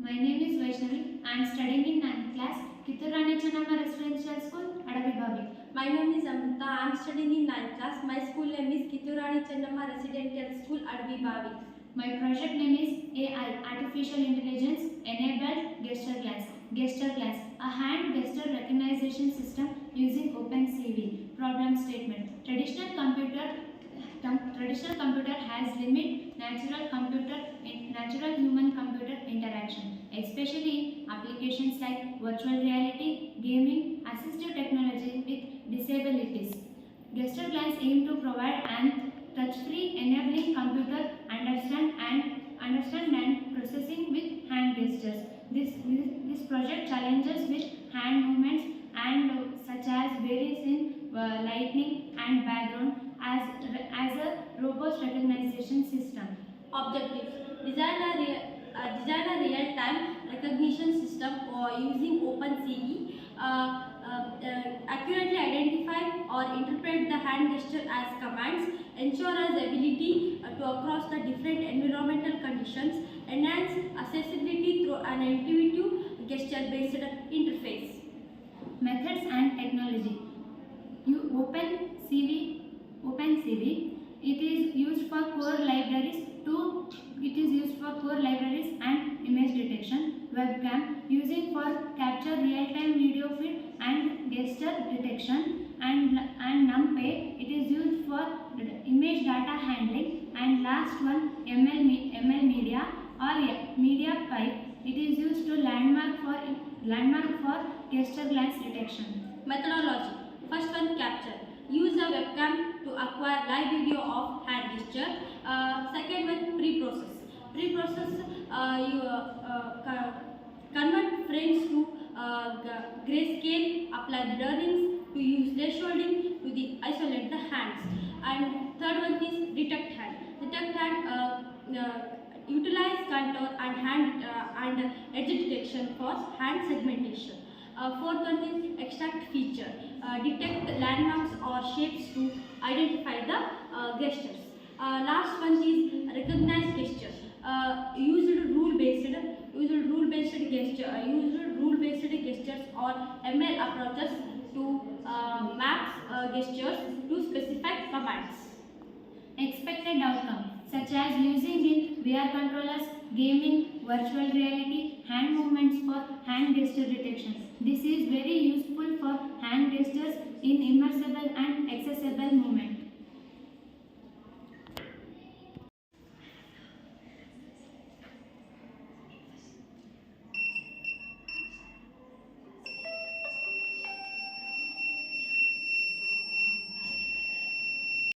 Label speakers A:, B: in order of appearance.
A: My name is Vaishnavi. I am studying in 9th class, Kittur Rani Chennamma Residential School, Adavi Bhavi.
B: My name is Amrita. I am studying in 9th class. My school name is Kittur Rani Chennamma Residential School, Adavi Bhavi.
A: My project name is AI, Artificial Intelligence Enabled Gesture Glance. Gesture Glance, a hand gesture recognition system using OpenCV. Problem statement. Traditional computer has limit natural human computer interaction, especially applications like virtual reality, gaming, assistive technology with disabilities. Gesture Glance aim to provide an touch-free enabling computer understand and processing with hand gestures. This project challenges with hand movements and such as varies in lighting and background as a robust recognition system.
B: Objectives: design a real-time recognition system using OpenCV. Accurately identify or interpret the hand gesture as commands. Ensure as ability to across the different environmental conditions. Enhance accessibility through an intuitive gesture-based interface.
A: Methods and technology. OpenCV. It is used for core libraries and image detection. Webcam using for capture real-time video feed and gesture detection. And NumPy, it is used for image data handling. And last one, ML Media or Media Pipe. It is used to landmark for gesture glance detection.
B: Methodology. First one, capture. Use a webcam to acquire live video of hand gesture. Second one, pre-process. Convert frames to grayscale, apply blurrings to use thresholding to isolate the hands. And third one is detect hand. Utilize contour and hand and edge detection for hand segmentation. Fourth one is extract feature. Detect landmarks or shapes to identify the gestures. Last one is recognize gesture. Used rule based gestures or ML approaches to map gestures to specific commands.
A: Expected outcome such as using in VR controllers, gaming, virtual reality, hand movements for hand gesture detection. This is very useful for hand gestures in immersible and accessible movements.